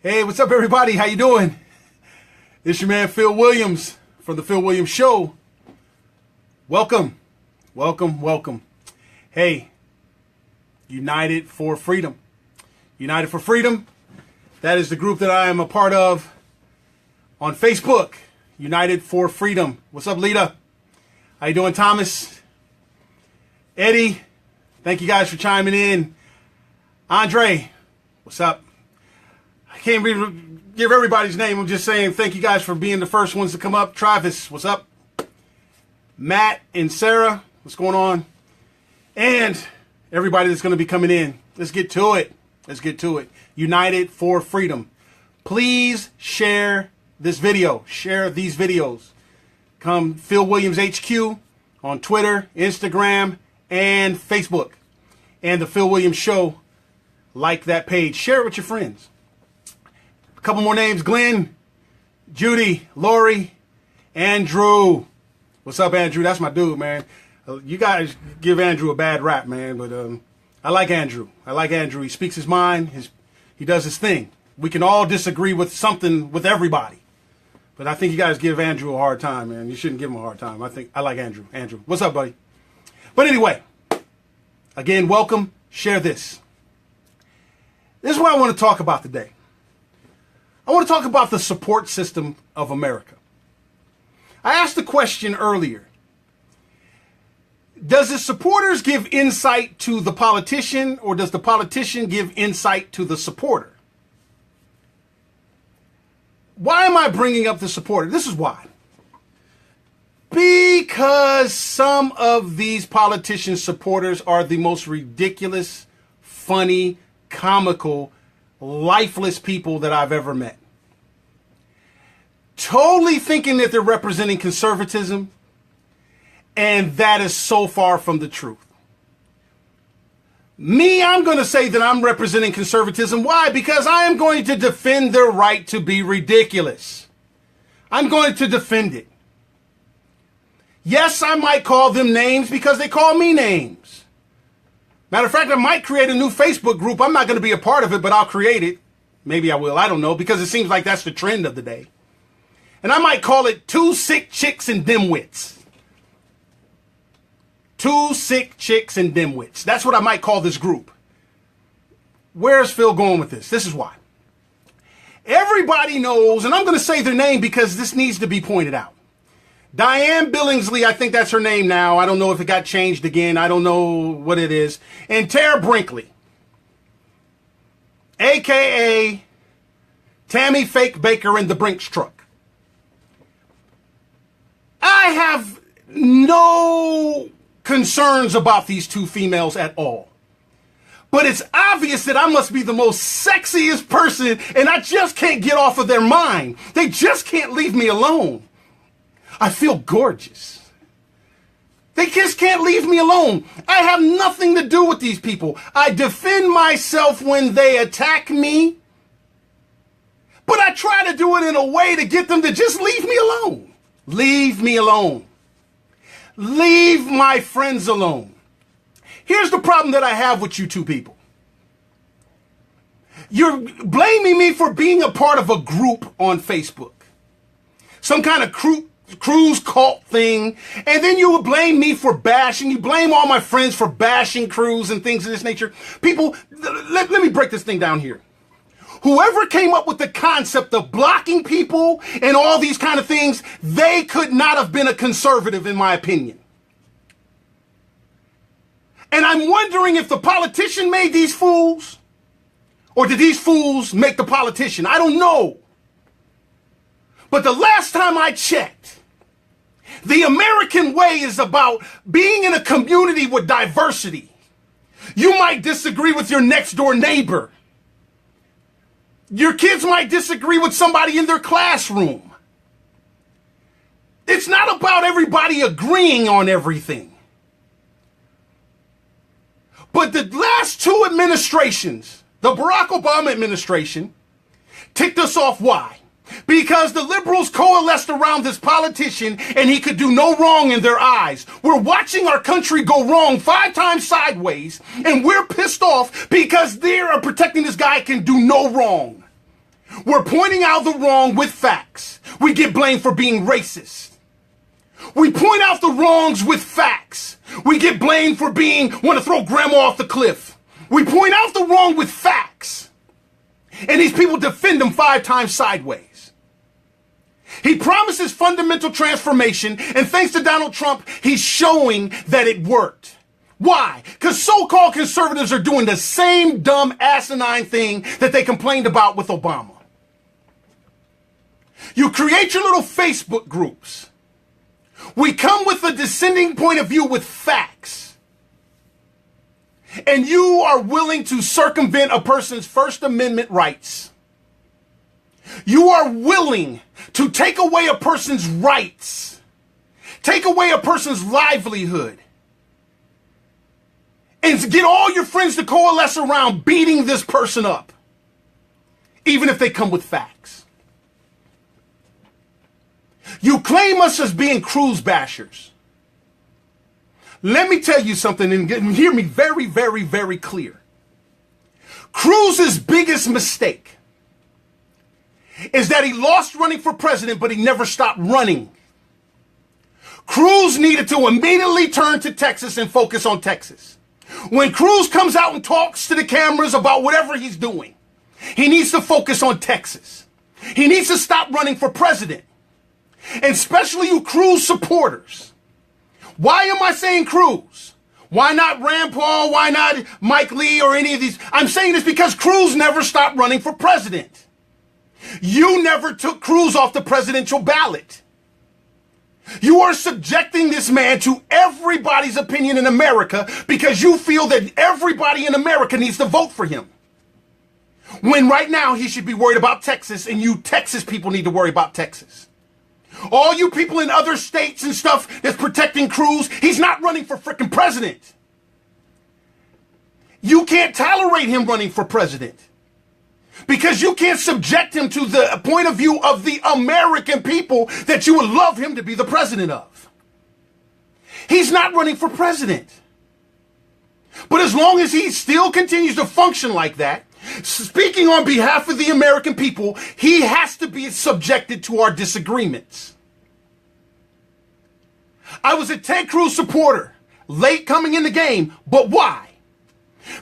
Hey, what's up, everybody? How you doing? It's your man, Phil Williams from The Phil Williams Show. Welcome, welcome, welcome. Hey, United for Freedom. United for Freedom, that is the group that I am a part of on Facebook. United for Freedom. What's up, Lita? How you doing, Thomas? Eddie, thank you guys for chiming in. Andre, what's up? I can't give everybody's name. I'm just saying thank you guys for being the first ones to come up. Travis, what's up? Matt and Sarah, what's going on? And everybody that's going to be coming in. Let's get to it. Let's get to it. United for Freedom. Please share this video. Share these videos. Come Phil Williams HQ on Twitter, Instagram, and Facebook. And the Phil Williams Show. Like that page. Share it with your friends. A couple more names. Glenn, Judy, Lori, Andrew. What's up, Andrew? That's my dude, man. You guys give Andrew a bad rap, man, but I like Andrew. I like Andrew. He speaks his mind. He does his thing. We can all disagree with something with everybody, but I think you guys give Andrew a hard time, man. You shouldn't give him a hard time. I like Andrew. Andrew, what's up, buddy? But anyway, again, welcome. Share this. This is what I want to talk about today. I want to talk about the support system of America. I asked the question earlier. Does the supporters give insight to the politician, or does the politician give insight to the supporter? Why am I bringing up the supporter? This is why. Because some of these politicians' supporters are the most ridiculous, funny, comical, lifeless people that I've ever met. Totally thinking that they're representing conservatism, and that is so far from the truth. Me, I'm going to say that I'm representing conservatism. Why? Because I am going to defend their right to be ridiculous. I'm going to defend it. Yes, I might call them names because they call me names. Matter of fact, I might create a new Facebook group. I'm not going to be a part of it, but I'll create it. Maybe I will. I don't know, because it seems like that's the trend of the day. And I might call it Two Sick Chicks and Dimwits. Two Sick Chicks and Dimwits. That's what I might call this group. Where's Phil going with this? This is why. Everybody knows, and I'm going to say their name because this needs to be pointed out. Diane Billingsley, I think that's her name now. I don't know if it got changed again. I don't know what it is. And Tara Brinkley, a.k.a. Tammy Fake Baker in the Brinks truck. I have no concerns about these two females at all. But it's obvious that I must be the most sexiest person, and I just can't get off of their mind. They just can't leave me alone. I feel gorgeous. They just can't leave me alone. I have nothing to do with these people. I defend myself when they attack me, but I try to do it in a way to get them to just leave me alone. Leave me alone. Leave my friends alone. Here's the problem that I have with you two people. You're blaming me for being a part of a group on Facebook. Some kind of cruise cult thing. And then you would blame me for bashing. You blame all my friends for bashing Cruz and things of this nature. People, let me break this thing down here. Whoever came up with the concept of blocking people and all these kind of things, they could not have been a conservative, in my opinion. And I'm wondering if the politician made these fools, or did these fools make the politician? I don't know. But the last time I checked, the American way is about being in a community with diversity. You might disagree with your next door neighbor. Your kids might disagree with somebody in their classroom. It's not about everybody agreeing on everything. But the last two administrations, the Barack Obama administration, ticked us off. Why? Because the liberals coalesced around this politician and he could do no wrong in their eyes. We're watching our country go wrong 5 times sideways, and we're pissed off because they are protecting this guy can do no wrong. We're pointing out the wrong with facts. We get blamed for being racist. We point out the wrongs with facts. We get blamed for want to throw grandma off the cliff. We point out the wrong with facts. And these people defend him 5 times sideways. He promises fundamental transformation, and thanks to Donald Trump, he's showing that it worked. Why? Because so-called conservatives are doing the same dumb asinine thing that they complained about with Obama. You create your little Facebook groups. We come with a dissenting point of view with facts. And you are willing to circumvent a person's First Amendment rights. You are willing to take away a person's rights, take away a person's livelihood, and get all your friends to coalesce around beating this person up, even if they come with facts. You claim us as being Cruz bashers. Let me tell you something, and hear me very, very, very clear. Cruz's biggest mistake is that he lost running for president, but he never stopped running. Cruz needed to immediately turn to Texas and focus on Texas. When Cruz comes out and talks to the cameras about whatever he's doing, he needs to focus on Texas. He needs to stop running for president. And especially you Cruz supporters. Why am I saying Cruz? Why not Rand Paul? Why not Mike Lee or any of these? I'm saying this because Cruz never stopped running for president. You never took Cruz off the presidential ballot. You are subjecting this man to everybody's opinion in America because you feel that everybody in America needs to vote for him. When right now he should be worried about Texas, and you Texas people need to worry about Texas. All you people in other states and stuff that's protecting Cruz, he's not running for frickin' president. You can't tolerate him running for president because you can't subject him to the point of view of the American people that you would love him to be the president of. He's not running for president. But as long as he still continues to function like that, speaking on behalf of the American people, he has to be subjected to our disagreements. I was a Ted Cruz supporter, late coming in the game, but why?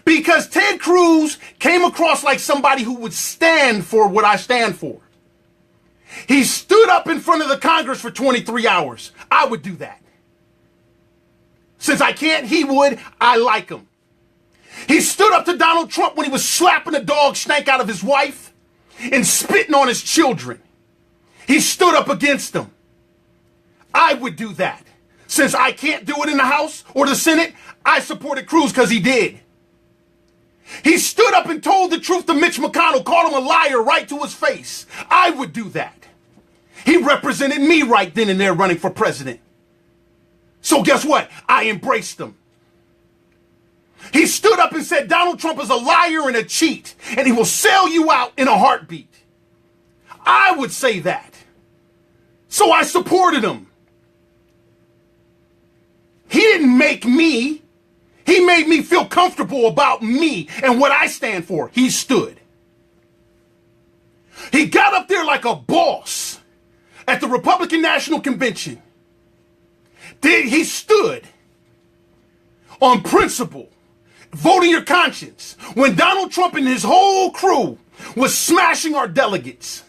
Because Ted Cruz came across like somebody who would stand for what I stand for. He stood up in front of the Congress for 23 hours. I would do that. Since I can't, he would. I like him. He stood up to Donald Trump when he was slapping the dog stank out of his wife and spitting on his children. He stood up against them. I would do that. Since I can't do it in the House or the Senate, I supported Cruz because he did. He stood up and told the truth to Mitch McConnell, called him a liar right to his face. I would do that. He represented me right then and there running for president. So guess what? I embraced him. He stood up and said Donald Trump is a liar and a cheat, and he will sell you out in a heartbeat. I would say that. So I supported him. He didn't make me. He made me feel comfortable about me and what I stand for. He stood. He got up there like a boss at the Republican National Convention. He stood on principle, voting your conscience. When Donald Trump and his whole crew was smashing our delegates,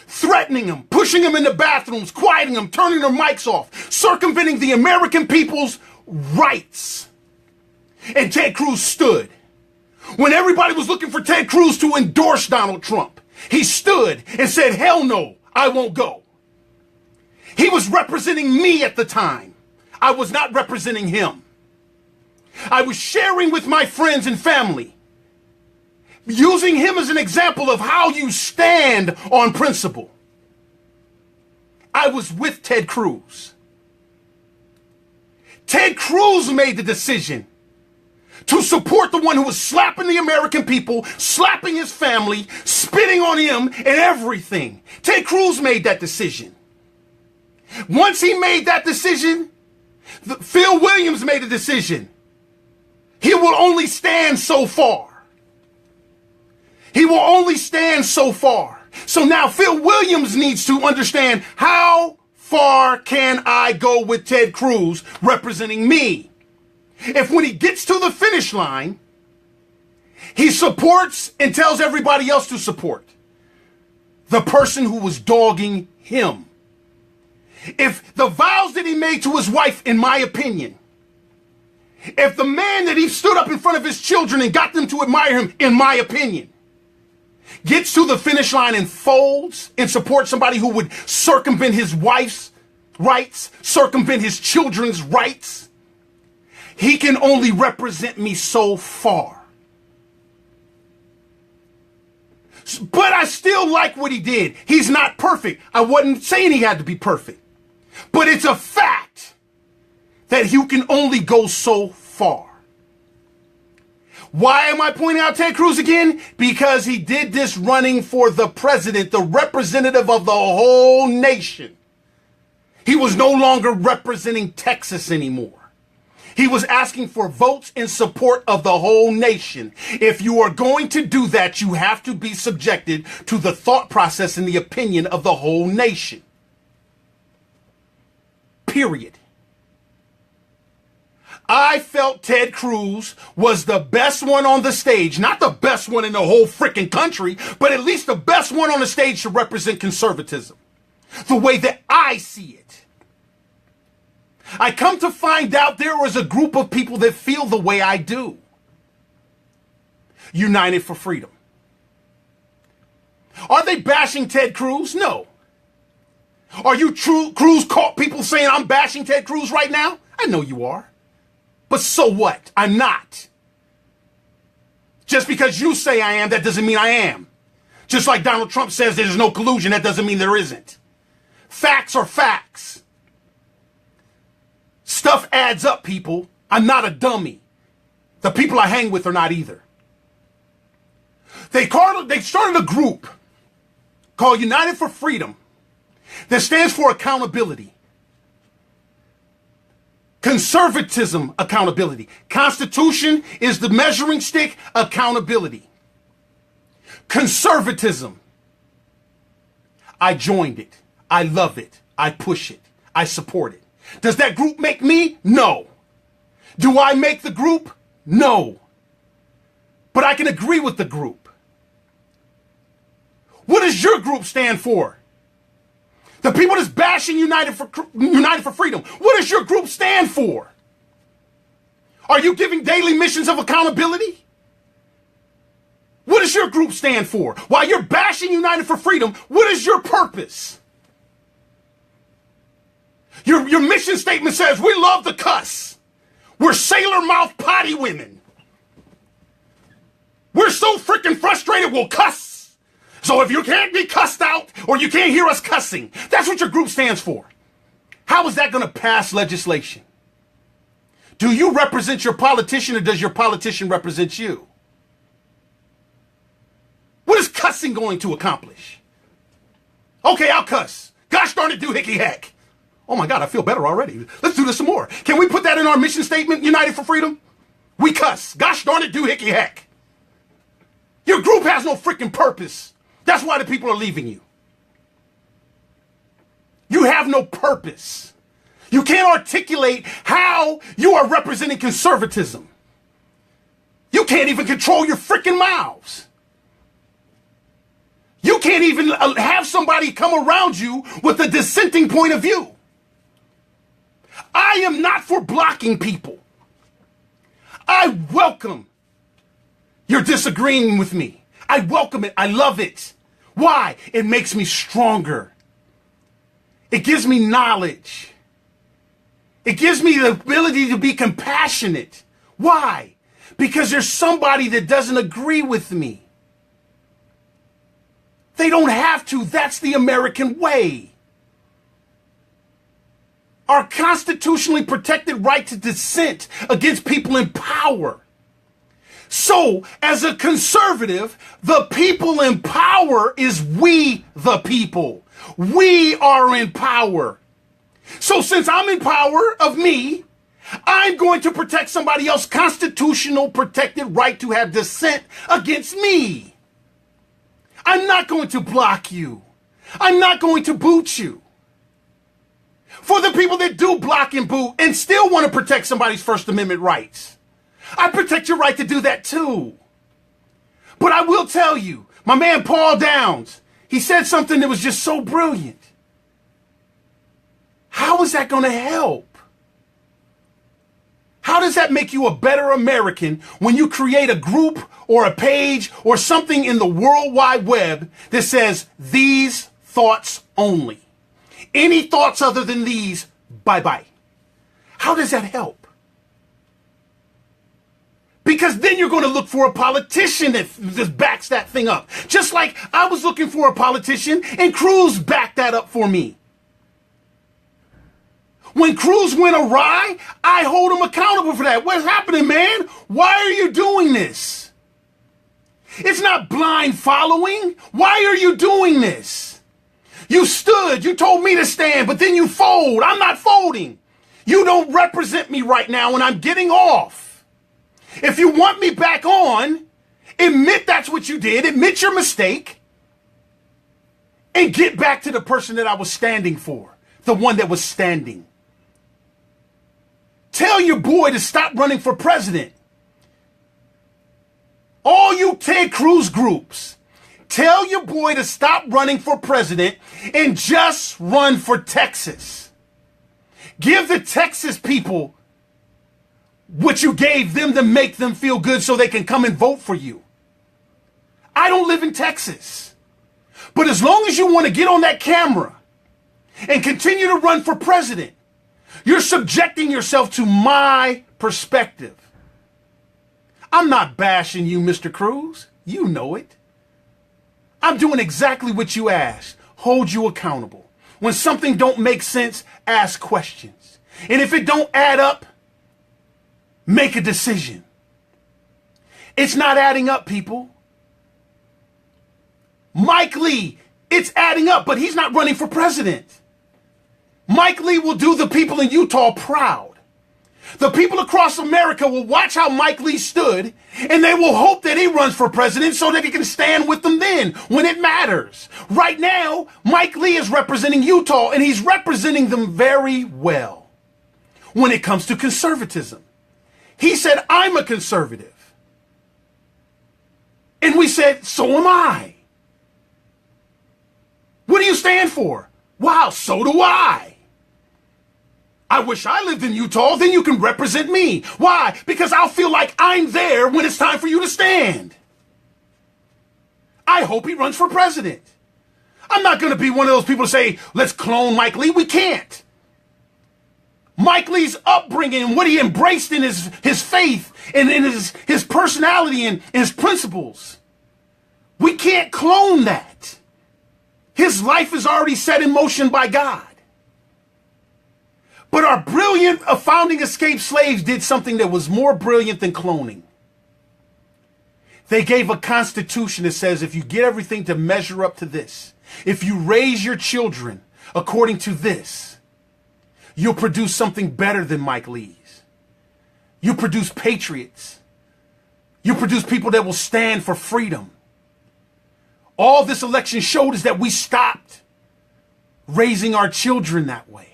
threatening them, pushing them into bathrooms, quieting them, turning their mics off, circumventing the American people's rights. And Ted Cruz stood. When everybody was looking for Ted Cruz to endorse Donald Trump, he stood and said, hell no, I won't go. He was representing me at the time. I was not representing him. I was sharing with my friends and family, using him as an example of how you stand on principle. I was with Ted Cruz. Ted Cruz made the decision to support the one who was slapping the American people, slapping his family, spitting on him and everything. Ted Cruz made that decision. Once he made that decision, Phil Williams made a decision. He will only stand so far. He will only stand so far. So now Phil Williams needs to understand, how far can I go with Ted Cruz representing me? If when he gets to the finish line, he supports and tells everybody else to support the person who was dogging him. If the vows that he made to his wife, in my opinion, if the man that he stood up in front of his children and got them to admire him, in my opinion, gets to the finish line and folds and supports somebody who would circumvent his wife's rights, circumvent his children's rights, he can only represent me so far. But I still like what he did. He's not perfect. I wasn't saying he had to be perfect. But it's a fact that you can only go so far. Why am I pointing out Ted Cruz again? Because he did this running for the president, the representative of the whole nation. He was no longer representing Texas anymore. He was asking for votes in support of the whole nation. If you are going to do that, you have to be subjected to the thought process and the opinion of the whole nation. Period. I felt Ted Cruz was the best one on the stage, not the best one in the whole freaking country, but at least the best one on the stage to represent conservatism, the way that I see it. I come to find out there was a group of people that feel the way I do. United for Freedom. Are they bashing Ted Cruz? No. Are you Cruz caught people saying I'm bashing Ted Cruz right now? I know you are. But so what? I'm not. Just because you say I am, that doesn't mean I am. Just like Donald Trump says there's no collusion, that doesn't mean there isn't. Facts are facts. Stuff adds up, people. I'm not a dummy. The people I hang with are not either. They started a group called United for Freedom that stands for accountability. Conservatism, accountability. Constitution is the measuring stick, accountability. Conservatism. I joined it. I love it. I push it. I support it. Does that group make me? No. Do I make the group? No. But I can agree with the group. What does your group stand for? The people that's bashing United for Freedom. What does your group stand for? Are you giving daily missions of accountability? What does your group stand for? While you're bashing United for Freedom, what is your purpose? Your mission statement says, we love to cuss. We're sailor mouth potty women. We're so freaking frustrated we'll cuss. So if you can't be cussed out or you can't hear us cussing, that's what your group stands for. How is that going to pass legislation? Do you represent your politician or does your politician represent you? What is cussing going to accomplish? Okay, I'll cuss. Gosh darn it, do hickey hack. Oh my God, I feel better already. Let's do this some more. Can we put that in our mission statement, United for Freedom? We cuss. Gosh darn it, do hickey hack. Your group has no freaking purpose. That's why the people are leaving you. You have no purpose. You can't articulate how you are representing conservatism. You can't even control your freaking mouths. You can't even have somebody come around you with a dissenting point of view. I am not for blocking people. I welcome your disagreeing with me. I welcome it. I love it. Why? It makes me stronger. It gives me knowledge. It gives me the ability to be compassionate. Why? Because there's somebody that doesn't agree with me. They don't have to. That's the American way. Our constitutionally protected right to dissent against people in power. So, as a conservative, the people in power is we the people. We are in power. So since I'm in power of me, I'm going to protect somebody else's constitutional protected right to have dissent against me. I'm not going to block you. I'm not going to boot you. For the people that do block and boot and still want to protect somebody's First Amendment rights, I protect your right to do that too. But I will tell you, my man Paul Downs, he said something that was just so brilliant. How is that going to help? How does that make you a better American when you create a group or a page or something in the World Wide Web that says these thoughts only? Any thoughts other than these, bye-bye. How does that help? Because then you're going to look for a politician that just backs that thing up. Just like I was looking for a politician and Cruz backed that up for me. When Cruz went awry, I hold him accountable for that. What's happening, man? Why are you doing this? It's not blind following. Why are you doing this? You stood, you told me to stand, but then you fold. I'm not folding. You don't represent me right now, and I'm getting off. If you want me back on, admit that's what you did, admit your mistake, and get back to the person that I was standing for, the one that was standing. Tell your boy to stop running for president. All you Ted Cruz groups, tell your boy to stop running for president and just run for Texas. Give the Texas people what you gave them to make them feel good so they can come and vote for you. I don't live in Texas. But as long as you want to get on that camera and continue to run for president, you're subjecting yourself to my perspective. I'm not bashing you, Mr. Cruz. You know it. I'm doing exactly what you asked. Hold you accountable. When something don't make sense, ask questions. And if it don't add up, make a decision. It's not adding up, people. Mike Lee, it's adding up, but he's not running for president. Mike Lee will do the people in Utah proud. The people across America will watch how Mike Lee stood, and they will hope that he runs for president so that he can stand with them then, when it matters. Right now, Mike Lee is representing Utah, and he's representing them very well when it comes to conservatism. He said, I'm a conservative. And we said, so am I. What do you stand for? Wow, so do I. I wish I lived in Utah, then you can represent me. Why? Because I'll feel like I'm there when it's time for you to stand. I hope he runs for president. I'm not going to be one of those people to say, let's clone Mike Lee. We can't. Mike Lee's upbringing and what he embraced in his faith and in his personality and his principles. We can't clone that. His life is already set in motion by God. But our brilliant founding escaped slaves did something that was more brilliant than cloning. They gave a constitution that says if you get everything to measure up to this, if you raise your children according to this, you'll produce something better than Mike Lee's. You produce patriots. You produce people that will stand for freedom. All this election showed us that we stopped raising our children that way.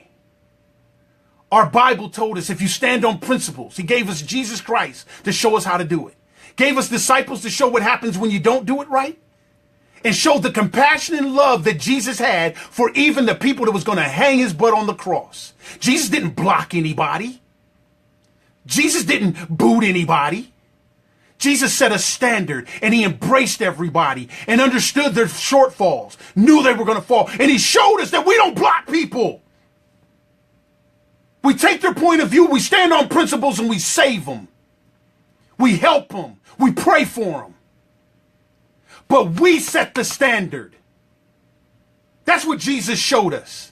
Our Bible told us if you stand on principles, he gave us Jesus Christ to show us how to do it. Gave us disciples to show what happens when you don't do it right. And showed the compassion and love that Jesus had for even the people that was going to hang his butt on the cross. Jesus didn't block anybody. Jesus didn't boot anybody. Jesus set a standard and he embraced everybody and understood their shortfalls, knew they were going to fall. And he showed us that we don't block people. We take their point of view, we stand on principles, and we save them. We help them. We pray for them. But we set the standard. That's what Jesus showed us.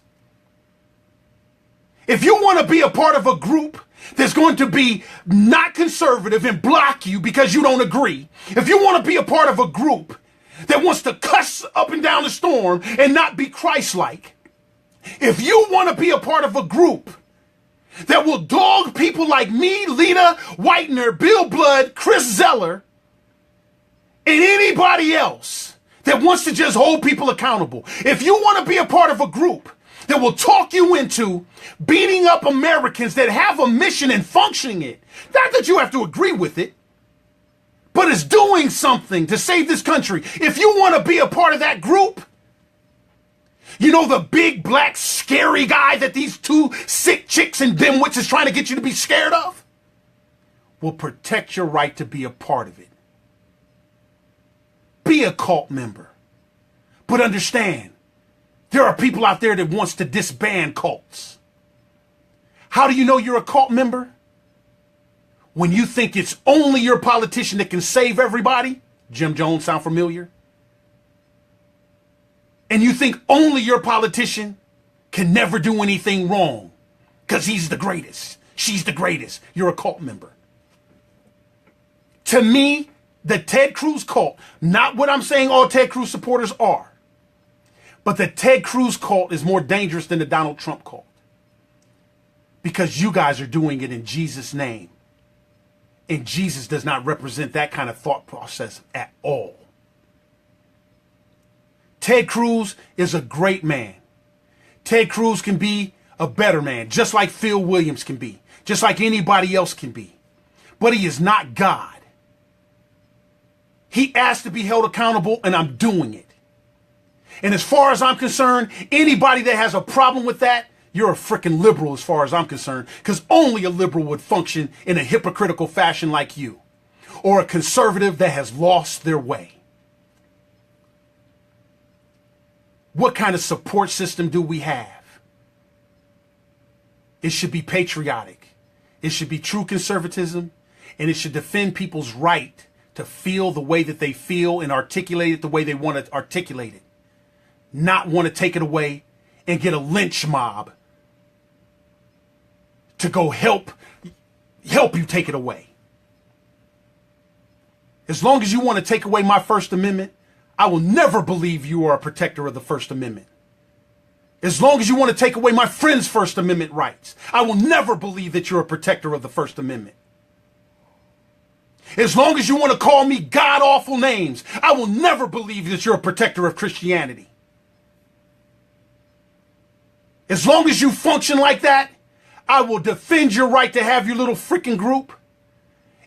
If you want to be a part of a group that's going to be not conservative and block you because you don't agree, if you want to be a part of a group that wants to cuss up and down the storm and not be Christ-like, if you want to be a part of a group that will dog people like me, Lita Whitener, Bill Blood, Chris Zeller, and anybody else that wants to just hold people accountable. If you want to be a part of a group that will talk you into beating up Americans that have a mission and functioning it, not that you have to agree with it, but is doing something to save this country. If you want to be a part of that group, you know, the big black scary guy that these two sick chicks and dimwits is trying to get you to be scared of, will protect your right to be a part of it. Be a cult member. But understand, there are people out there that wants to disband cults. How do you know you're a cult member? When you think it's only your politician that can save everybody. Jim Jones, sound familiar? And you think only your politician can never do anything wrong because he's the greatest. She's the greatest. You're a cult member. To me, the Ted Cruz cult, not what I'm saying all Ted Cruz supporters are, but the Ted Cruz cult is more dangerous than the Donald Trump cult. Because you guys are doing it in Jesus' name. And Jesus does not represent that kind of thought process at all. Ted Cruz is a great man. Ted Cruz can be a better man, just like Phil Williams can be, just like anybody else can be. But he is not God. He asked to be held accountable, and I'm doing it. And as far as I'm concerned, anybody that has a problem with that, you're a freaking liberal as far as I'm concerned, because only a liberal would function in a hypocritical fashion like you, or a conservative that has lost their way. What kind of support system do we have? It should be patriotic. It should be true conservatism, and it should defend people's right to feel the way that they feel and articulate it the way they want to articulate it. Not want to take it away and get a lynch mob to go help you take it away. As long as you want to take away my First Amendment, I will never believe you are a protector of the First Amendment. As long as you want to take away my friend's First Amendment rights, I will never believe that you're a protector of the First Amendment. As long as you want to call me god-awful names, I will never believe that you're a protector of Christianity. As long as you function like that, I will defend your right to have your little freaking group.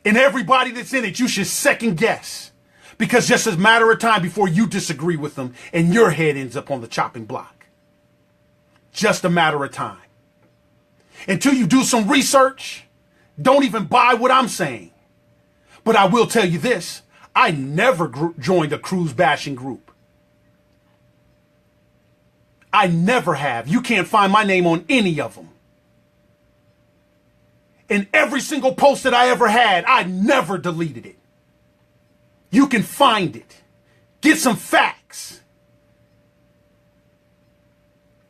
And everybody that's in it, you should second guess. Because just a matter of time before you disagree with them and your head ends up on the chopping block. Just a matter of time. Until you do some research, don't even buy what I'm saying. But I will tell you this, I never joined a Cruz bashing group. I never have. You can't find my name on any of them. And every single post that I ever had, I never deleted it. You can find it. Get some facts.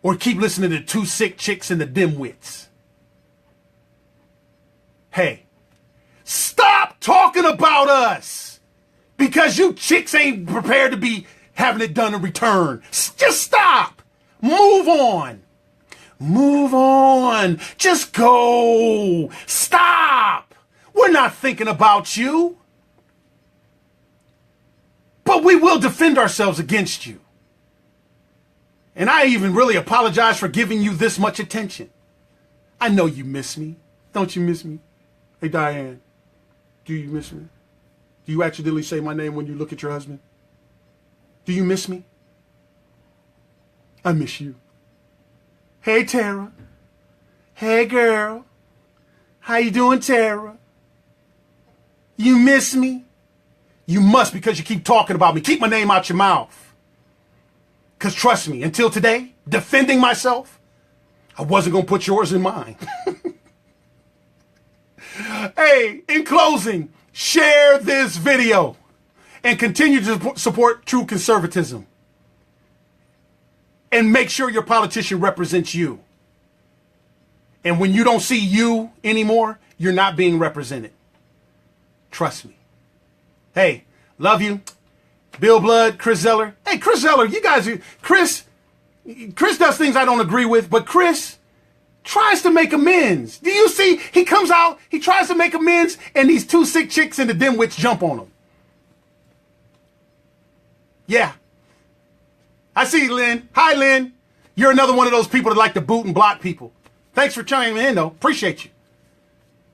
Or keep listening to two sick chicks and the dimwits. Hey, stop talking about us because you chicks ain't prepared to be having it done in return. Just stop. Move on. Move on. Just go. Stop. We're not thinking about you. But we will defend ourselves against you. And I even really apologize for giving you this much attention. I know you miss me. Don't you miss me? Hey, Diane, do you miss me? Do you accidentally say my name when you look at your husband? Do you miss me? I miss you. Hey, Tara. Hey, girl. How you doing, Tara? You miss me? You must, because you keep talking about me. Keep my name out your mouth. Because trust me, until today, defending myself, I wasn't going to put yours in mine. Hey, in closing, share this video and continue to support true conservatism. And make sure your politician represents you. And when you don't see you anymore, you're not being represented. Trust me. Hey, love you. Bill Blood, Chris Zeller. Hey, Chris Zeller, you guys, Chris does things I don't agree with, but Chris tries to make amends. Do you see? He comes out, he tries to make amends, and these two sick chicks and the dimwits jump on him. Yeah, I see you, Lynn. Hi, Lynn. You're another one of those people that like to boot and block people. Thanks for chiming in, though. Appreciate you.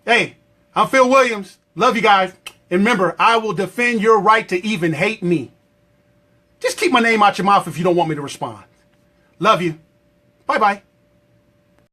Hey, I'm Phil Williams. Love you guys. And remember, I will defend your right to even hate me. Just keep my name out your mouth if you don't want me to respond. Love you. Bye-bye.